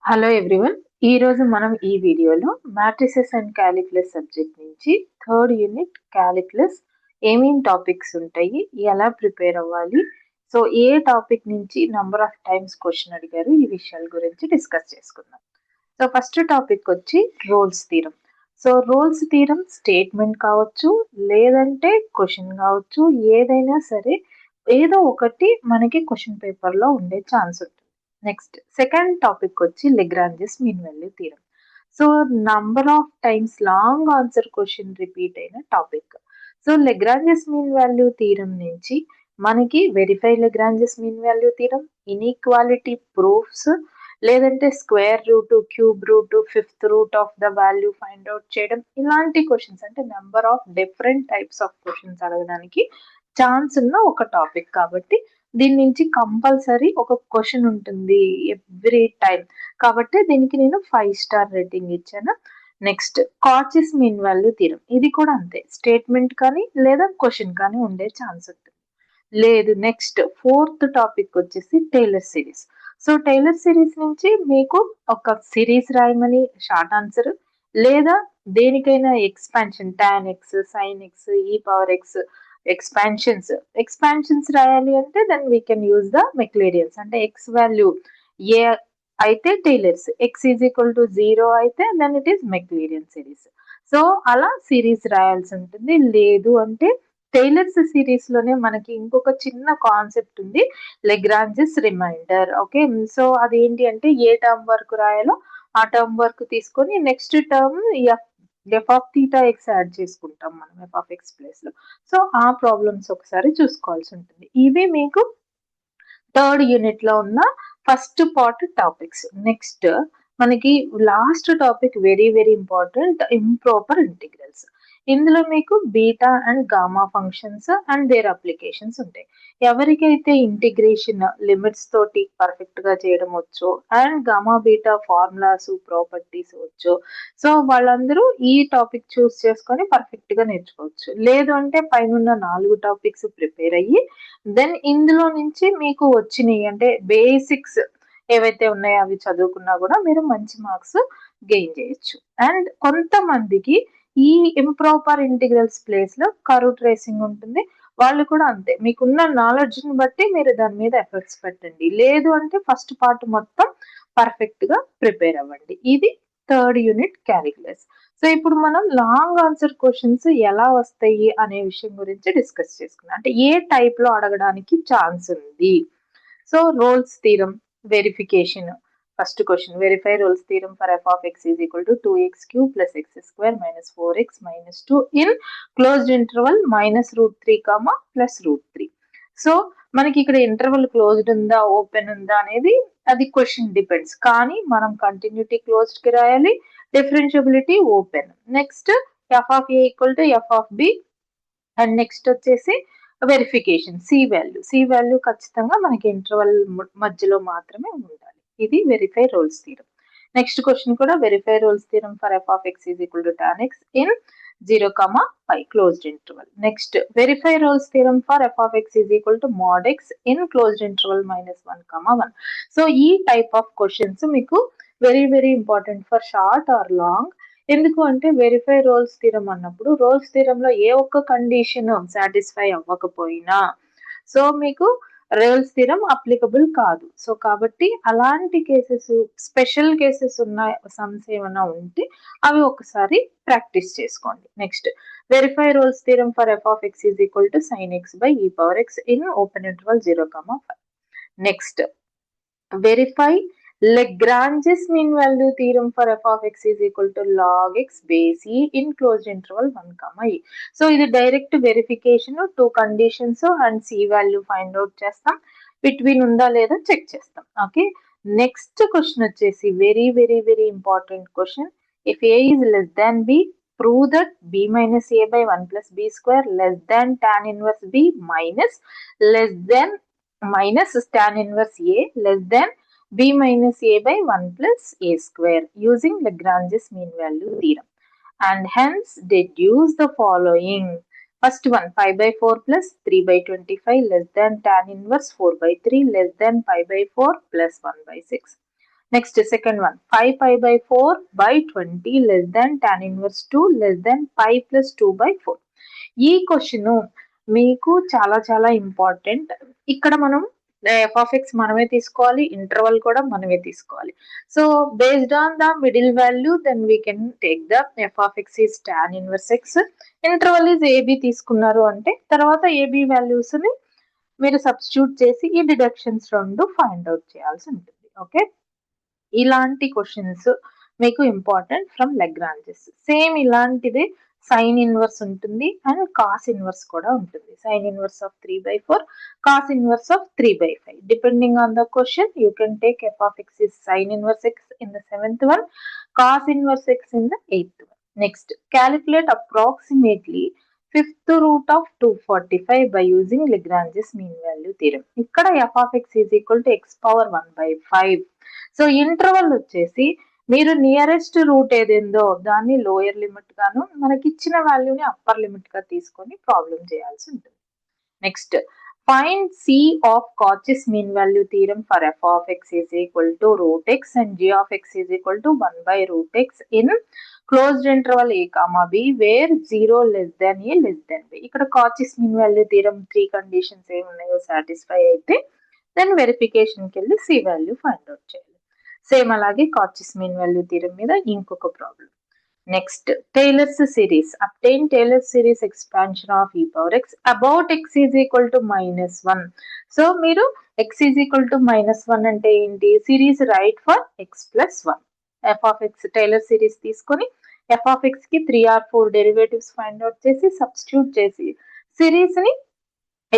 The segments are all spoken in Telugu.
Hello everyone. ఈ రోజు మనం ఈ వీడియోలో మ్యాట్రిసెస్ అండ్ క్యాలిక్యులస్ సబ్జెక్ట్ నుంచి థర్డ్ యూనిట్ క్యాలిక్యులస్ ఏమేం టాపిక్స్ ఉంటాయి, ఎలా ప్రిపేర్ అవ్వాలి, సో ఏ టాపిక్ నుంచి నంబర్ ఆఫ్ టైమ్స్ క్వశ్చన్ అడిగారు, ఈ విషయాల గురించి డిస్కస్ చేసుకుందాం. సో ఫస్ట్ టాపిక్ వచ్చి roles theorem. So roles theorem statement కావచ్చు, లేదంటే క్వశ్చన్ కావచ్చు, ఏదైనా సరే ఏదో ఒకటి మనకి క్వశ్చన్ పేపర్లో ఉండే ఛాన్స్ ఉంటుంది. నెక్స్ట్ సెకండ్ టాపిక్ వచ్చి Lagrange's mean value theorem. So number of times long answer question repeat అయిన topic. So Lagrange's mean value theorem నుంచి మనకి verify Lagrange's mean value theorem, inequality proofs, లేదంటే square root, cube root, fifth root of the value find out చేయడం, ఇలాంటి క్వశ్చన్స్ అంటే number of different types of questions అడగడానికి ఛాన్స్ ఉన్న ఒక టాపిక్. కాబట్టి దీని నుంచి కంపల్సరీ ఒక క్వశ్చన్ ఉంటుంది ఎవ్రీ టైం. కాబట్టి దీనికి నేను 5 స్టార్ రేటింగ్ ఇచ్చాను. Next Cauchy's mean value theorem. ఇది కూడా అంతే, స్టేట్మెంట్ కానీ లేదా క్వశ్చన్ కానీ ఉండే ఛాన్స్ ఉంటుంది. లేదు, నెక్స్ట్ ఫోర్త్ టాపిక్ వచ్చేసి Taylor series. So Taylor series నుంచి మీకు ఒక సిరీస్ రాయమని షార్ట్ ఆన్సర్, లేదా దేనికైనా expansion tan x, sin x, e power x, expansions రాయాలి అంటే then we can use the Maclaurin's. అంటే ఎక్స్ వాల్యూ ఏ అయితే Taylor's, x is equal to 0 అయితే then it is Maclaurin series. So అలా సిరీస్ రాయాల్సి ఉంటుంది. లేదు అంటే టైలర్స్ సిరీస్ లోనే మనకి ఇంకొక చిన్న కాన్సెప్ట్ ఉంది, లెగ్రాంజెస్ రిమైండర్. ఓకే, సో అదేంటి అంటే ఏ టర్మ్ వరకు రాయాలో ఆ టర్మ్ వరకు తీసుకొని next term F of theta X add చేసుకుంటాం మనం ఎఫ్ ఆఫ్ ఎక్స్ ప్లేస్ లో. సో ఆ ప్రాబ్లమ్స్ ఒకసారి చూసుకోవాల్సి ఉంటుంది. ఇవి మీకు థర్డ్ యూనిట్ లో ఉన్న ఫస్ట్ పార్ట్ టాపిక్స్. నెక్స్ట్ మనకి last topic very very important, improper integrals. ఇందులో మీకు beta and gamma functions and there applications ఉంటాయి. ఎవరికైతే ఇంటిగ్రేషన్ లిమిట్స్ తోటి పర్ఫెక్ట్ గా చేయడం వచ్చో and gamma beta formulas properties వచ్చో, సో వాళ్ళందరూ ఈ టాపిక్ చూస్ చేసుకొని పర్ఫెక్ట్ గా నేర్చుకోవచ్చు. లేదు అంటే పైన 4 టాపిక్స్ ప్రిపేర్ అయ్యి దెన్ ఇందులో నుంచి మీకు వచ్చినాయి అంటే బేసిక్స్ ఏవైతే ఉన్నాయో అవి చదువుకున్నా కూడా మీరు మంచి మార్క్స్ గెయిన్ చేయొచ్చు. అండ్ కొంతమందికి ఈ ఇంప్రాపర్ ఇంటిగ్రల్స్ ప్లేస్ లో కర్వ్ ట్రేసింగ్ ఉంటుంది. వాళ్ళు కూడా అంతే, మీకున్న నాలెడ్జ్ ని బట్టి మీరు దాని మీద ఎఫర్ట్స్ పెట్టండి. లేదు అంటే ఫస్ట్ పార్ట్ మొత్తం పర్ఫెక్ట్ గా ప్రిపేర్ అవ్వండి. ఇది థర్డ్ యూనిట్ క్యాలిక్యులస్. సో ఇప్పుడు మనం లాంగ్ ఆన్సర్ క్వశ్చన్స్ ఎలా వస్తాయి అనే విషయం గురించి డిస్కస్ చేసుకున్నాం. అంటే ఏ టైప్ లో అడగడానికి ఛాన్స్ ఉంది. So roles theorem, verification. First question, verify Rolle's theorem for f of x is equal to 2x³ + x² - 4x - 2 in closed interval -√3, +√3. So మనకి ఇక్కడ ఇంటర్వల్ క్లోజ్డ్ ఉందా ఓపెన్ ఉందా అనేది అది క్వశ్చన్ డిపెండ్స్. కానీ మనం కంటిన్యూటీ క్లోజ్డ్ కి రాయాలి, differentiability open. Next f of a equal to f of b. And next వచ్చేసి వెరిఫికేషన్, సి వాల్యూ ఖచ్చితంగా మనకి ఇంటర్వల్ మధ్యలో మాత్రమే ఉండాలి. ఇది verify Rolle's theorem. Next question కూడా verify Rolle's theorem for f of x is equal to tan x in 0, closed interval. Next verify Rolle's theorem for f of x is equal to mod x in closed interval -1, 1. So ఈ టైప్ ఆఫ్ క్వశ్చన్స్ మీకు very very important for short or long. ఎందుకు అంటే వెరిఫై రోల్స్ థీరం అన్నప్పుడు రోల్స్ థీరంలో ఏ ఒక్క కండిషన్ సాటిస్ఫై అవ్వకపోయినా సో మీకు రోల్స్ థీరం అప్లికబుల్ కాదు. సో కాబట్టి అలాంటి కేసెస్, స్పెషల్ కేసెస్ ఉన్న సమ్స్ ఏమైనా ఉంటే అవి ఒకసారి ప్రాక్టీస్ చేసుకోండి. Next verify Rolle's theorem for f of x is equal to sin x by e power x in open interval 0, 5. Next verify Lagrange's mean value theorem for f of x is equal to log x base e in closed interval 1, e. So ఇది direct verification, 2 conditions and C value find out చేస్తాం, బిట్వీన్ ఉందా లేదా చెక్ చేస్తాం. ఓకే, నెక్స్ట్ క్వశ్చన్ వచ్చేసి very very very important question. If A is less than B, prove that b minus a by 1 plus b square less than tan inverse b less than minus tan inverse a less than b minus a by 1 plus a square using Lagrange's mean value theorem, and hence deduce the following. First one, pi by 4 plus 3 by 25 less than tan inverse 4 by 3 less than pi by 4 plus 1 by 6. Next second one 5π/4/20 less than tan inverse 2 less than π plus 2/4. ఈ క్వశ్చన్ మీకు చాలా చాలా ఇంపార్టెంట్. ఇక్కడ మనం ఎఫ్ ఆఫ్ ఎక్స్ మనమే తీసుకోవాలి, ఇంటర్వల్ కూడా మనమే తీసుకోవాలి. So based on the middle value then we can take the f of x is tan inverse x, interval is A B తీసుకున్నారు అంటే తర్వాత ఏబి వాల్యూస్ ని మీరు సబ్స్టిట్యూట్ చేసి ఈ డిడక్షన్స్ రెండు ఫైండ్ అవుట్ చేయాల్సి ఉంటుంది. ఓకే, ఇలాంటి క్వశ్చన్స్ మీకు ఇంపార్టెంట్ ఫ్రమ్ లెగ్రాంజెస్. సేమ్ ఇలాంటిదే సైన్ ఇన్వర్స్ ఉంటుంది అండ్ కాస్ ఇన్వర్స్ కూడా ఉంటుంది. Sine inverse of 3/4, cos inverse of 3/5. Depending on the question you can take f of x is sine inverse x in the 7th one, cos inverse x in the 8th one. Next calculate approximately 5th root of 245 by using Lagrange's mean value theorem. ఇక్కడ F of x is equal to X power 1/5. So interval వచ్చేసి మీరు నియరెస్ట్ రూట్ ఏదేందో దాన్ని లోయర్ లిమిట్ గాను మనకి ఇచ్చిన వాల్యూని అప్పర్ లిమిట్ గా తీసుకొని ప్రాబ్లం చేయాల్సి ఉంటుంది. Next find c of Cauchy's mean value theorem for f of x is equal to root x and g of x is equal to 1/√x in closed interval a comma b where 0 less than a less than b. ఇక్కడ Cauchy's mean value theorem 3 conditions ఏమున్నాయో సాటిస్ఫై అయితే దెన్ వెరిఫికేషన్కి వెళ్ళి సి వాల్యూ ఫైండ్ అవుట్ చేయాలి. సేమ్ అలాగే కాచెస్ మీన్ వాల్యూ థీరం మీద ఇంకొక problem. Next Taylor's series. Obtain Taylor's series expansion of e power x about x is equal to -1. So మీరు x ఈజ్ ఈక్వల్ టు -1 అంటే ఏంటి? Series right for x plus 1. F of x Taylor series తీసుకొని ఎఫ్ ఆఫ్ ఎక్స్ కి 3 or 4 డెరివేటివ్స్ ఫైండ్ అవుట్ చేసి సబ్స్టిట్యూట్ చేసి సిరీస్ ని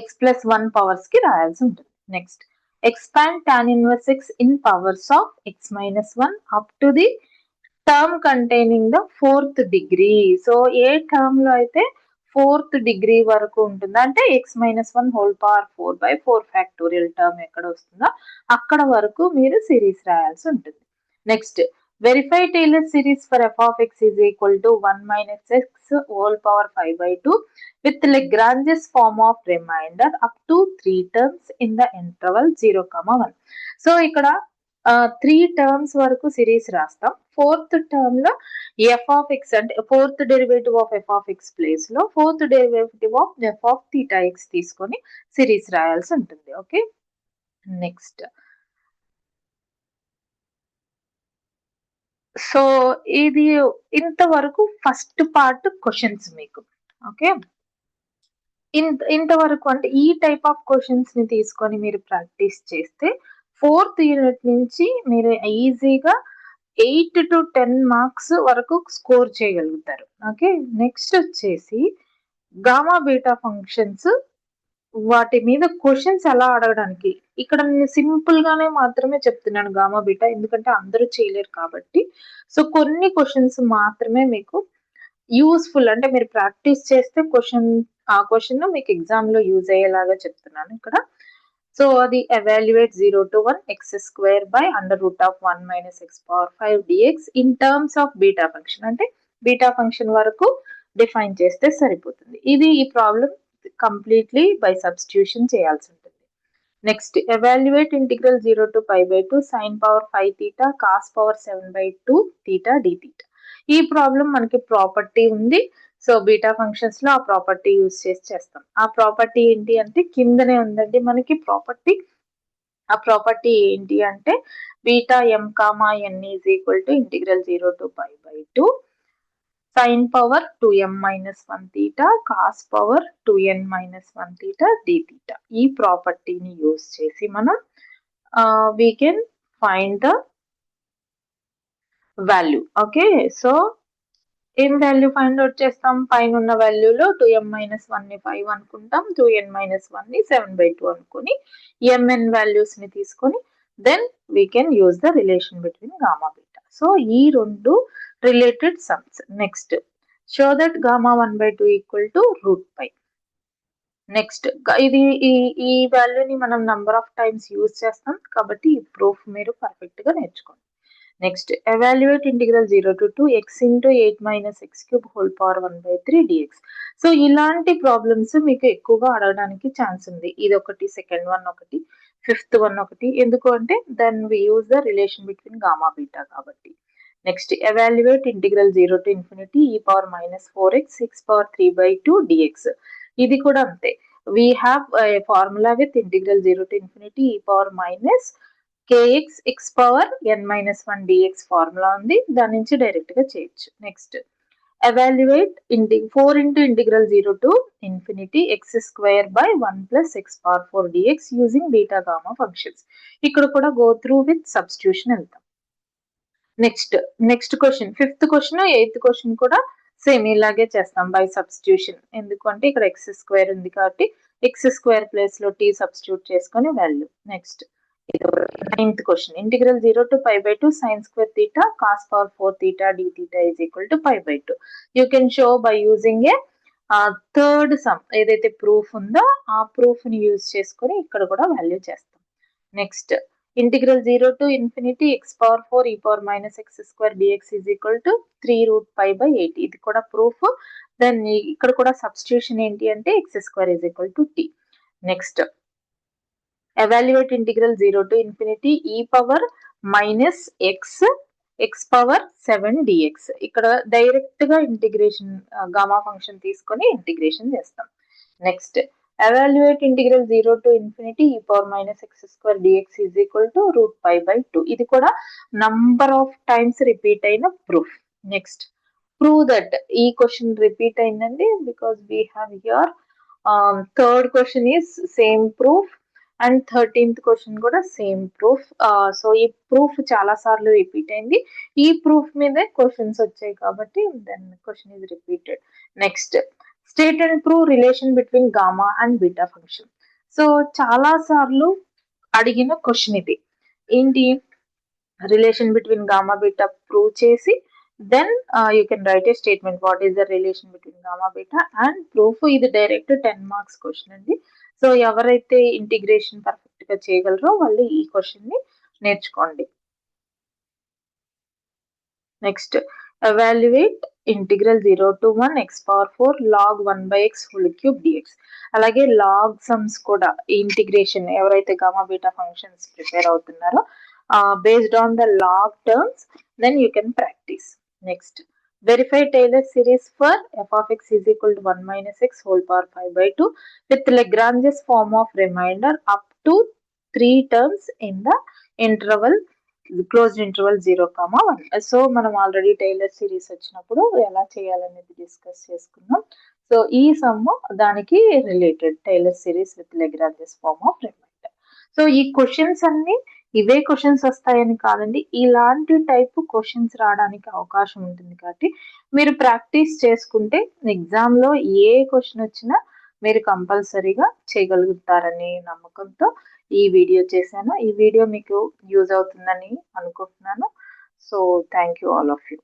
x plus 1 పవర్స్ కి రాయాల్సి ఉంటుంది. Next expand tan inverse x in powers of x minus 1 up to the term containing the 4th degree. So A term లో అయితే 4th డిగ్రీ వరకు ఉంటుంది అంటే x minus 1 whole power 4/4 factorial term ఎక్కడ వస్తుందో అక్కడ వరకు మీరు సిరీస్ రాయాల్సి ఉంటుంది. Next verify Taylor series for f of x is equal to 1 minus x whole power 5/2 with Lagrange's form of remainder up to 3 terms in the interval 0, 1. So ఇక్కడ 3 టర్మ్స్ వరకు సిరీస్ రాస్తాం. 4th టర్మ్ లో ఎఫ్ ఆఫ్ ఎక్స్ అంటే 4th derivative of F of X place లో 4th derivative of F of theta X తీసుకొని సిరీస్ రాయాల్సి ఉంటుంది. ఓకే, నెక్స్ట్ సో ఇది ఇంతవరకు ఫస్ట్ పార్ట్ క్వశ్చన్స్ మీకు. ఓకే, ఇంతవరకు అంటే ఈ టైప్ ఆఫ్ క్వశ్చన్స్ ని తీసుకొని మీరు ప్రాక్టీస్ చేస్తే 4th యూనిట్ నుంచి మీరు ఈజీగా 8 to 10 మార్క్స్ వరకు స్కోర్ చేయగలుగుతారు. ఓకే, నెక్స్ట్ వచ్చేసి గామా బీటా ఫంక్షన్స్, వాటి మీద క్వశ్చన్స్ ఎలా అడగడానికి. ఇక్కడ నేను సింపుల్ గానే మాత్రమే చెప్తున్నాను గామా బీటా, ఎందుకంటే అందరూ చేయలేరు కాబట్టి. సో కొన్ని క్వశ్చన్స్ మాత్రమే మీకు యూస్ఫుల్ అంటే మీరు ప్రాక్టీస్ చేస్తే ఆ క్వశ్చన్ మీకు ఎగ్జామ్ లో యూజ్ అయ్యేలాగా చెప్తున్నాను ఇక్కడ. సో అది evaluate 0 to 1 x² by √1 minus x power 5 dx in terms of beta function. అంటే బీటా ఫంక్షన్ వరకు డిఫైన్ చేస్తే సరిపోతుంది. ఇది ఈ ప్రాబ్లం కంప్లీట్లీ బై సబ్స్టిట్యూషన్ చేయాల్సి ఉంటుంది. Next evaluate integral 0 to π/2 sin power 5 theta cos power 7/2 theta d theta. ఈ ప్రాబ్లం మనకి ప్రాపర్టీ ఉంది. సో బీటా ఫంక్షన్స్ లో ఆ ప్రాపర్టీ యూజ్ చేసి చేస్తాం. ఆ ప్రాపర్టీ ఏంటి అంటే కిందనే ఉందండి మనకి ప్రాపర్టీ. ఆ ప్రాపర్టీ ఏంటి అంటే beta m, n is equal to integral 0 to π/2 sin power 2m minus 1 theta cos power 2n minus 1 theta d theta. ఈ ప్రాపర్టీని యూజ్ చేసి మనం we can find the value. Okay, so ఏం వాల్యూ ఫైండ్ అవుట్ చేస్తాం? పైన ఉన్న వాల్యూలో 2m minus 1 ని 5 అనుకుంటాం, 2n minus 1 ని 7/2 అనుకుని mn వాల్యూస్ ని తీసుకొని then we can use the relation between gamma beta. So ఈ రెండు related sums. Next show that gamma 1/2 equal to √π. Next ఇది ఈ వాల్యూని మనం నంబర్ ఆఫ్ టైమ్స్ యూజ్ చేస్తాం కాబట్టి ఈ ప్రూఫ్ మీరు పర్ఫెక్ట్ గా నేర్చుకోండి. Next evaluate integral 0 to 2 x into 8 minus x³ whole power 1/3 dx. So ఇలాంటి ప్రాబ్లమ్స్ మీకు ఎక్కువగా అడగడానికి ఛాన్స్ ఉంది. ఇది ఒకటి, సెకండ్ వన్ ఒకటి. ఫిఫ్త్ వన్ ఒకటి, ఎందుకు అంటే then we use the relation between gamma beta కాబట్టి. Next evaluate integral 0 to infinity e power minus 4x 6 power 3/2 dx. ఇది కూడా అంతే, we have a formula with integral 0 to infinity e power minus kx x power n minus 1 dx formula ఉంది, దాని నుంచి డైరెక్ట్ గా చేయొచ్చు. Next evaluate 4 into integral 0 to infinity x square by 1 plus x power 4 dx using beta gamma functions. ఇక్కడ కూడా go through with substitution వెళ్తాం. Next question, fifth question eighth question కూడా సేమ్ ఇలాగే చేస్తాం బై సబ్స్టిట్యూషన్, ఎందుకంటే ఇక్కడ ఎక్స్ స్క్వేర్ ఉంది కాబట్టి ఎక్స్ స్క్వేర్ ప్లేస్ లో టీ సబ్స్టిట్యూట్ చేసుకొని value. Next ninth question, integral 0 to pi/2 sin square theta cos power 4 theta d theta is equal to pi/2. You can show by using a third sum, ఏదైతే ప్రూఫ్ ఉందో ఆ ప్రూఫ్ ని యూజ్ చేసుకొని ఇక్కడ కూడా వాల్యూ చేస్తాం. Next integral 0 to infinity x power 4 e power minus x square dx is equal to 3√pi/8. ఇది కూడా ప్రూఫ్. దెన్ ఇక్కడ కూడా సబ్స్టిట్యూషన్ ఏంటి అంటే x square is equal to t. Next evaluate integral 0 to infinity e power minus x power 7 dx. ఇక్కడ డైరెక్ట్ గా ఇంటిగ్రేషన్ గామా ఫంక్షన్ తీసుకొని ఇంటిగ్రేషన్ చేస్తాం. Next evaluate integral 0 to infinity e power minus x square dx is equal to √pi/2. ఇది కూడా నంబర్ ఆఫ్ టైమ్స్ రిపీట్ అయిన ప్రూఫ్. నెక్స్ట్ ప్రూవ్ దట్, ఈ క్వశ్చన్ రిపీట్ అయిందండి because we have here third question is same proof and 13th question కూడా సేమ్ ప్రూఫ్. సో ఈ ప్రూఫ్ చాలా సార్లు రిపీట్ అయింది, ఈ ప్రూఫ్ మీదే క్వశ్చన్స్ వచ్చాయి కాబట్టి then question is repeated. Next state and prove relation between gamma and beta function. So చాలా సార్లు అడిగిన క్వశ్చన్ ఇది. ఏంటి, relation between gamma beta prove చేసి then you can write a statement what is the relation between gamma beta and proof. ఇది డైరెక్ట్ 10 మార్క్స్ క్వశ్చన్ అండి. సో ఎవరైతే ఇంటిగ్రేషన్ పర్ఫెక్ట్ గా చేయగలరో వాళ్ళు ఈ క్వశ్చన్ ని నేర్చుకోండి. Next evaluate integral 0 to 1 x power 4 log 1/x whole cube dx. అలాగే లాగ్ సమ్స్ కూడా ఇంటిగ్రేషన్ ఎవరైతే గామా బీటా ఫంక్షన్స్ ప్రిపేర్ అవుతున్నారో based on the log terms then you can practice. Next verify Taylor series for f of x is equal to 1 minus x whole power 5/2 with Lagrange's form of remainder up to 3 terms in the interval closed interval 0,1. So మనం ఆల్రెడీ టైలర్ సిరీస్ వచ్చినప్పుడు ఎలా చేయాలనేది డిస్కస్ చేసుకున్నాం. సో ఈ సమ్ దానికి related Taylor series with Lagrange's form of remainder. So ఈ క్వశ్చన్స్ అన్ని ఇవే క్వశ్చన్స్ వస్తాయని కాదండి, ఇలాంటి టైప్ క్వశ్చన్స్ రావడానికి అవకాశం ఉంటుంది కాబట్టి మీరు ప్రాక్టీస్ చేసుకుంటే ఎగ్జామ్ లో ఏ క్వశ్చన్ వచ్చినా మీరు కంపల్సరీగా చేయగలుగుతారనే నమ్మకంతో ఈ వీడియో చేశాను. ఈ వీడియో మీకు యూజ్ అవుతుందని అనుకుంటున్నాను. So thank you all of you.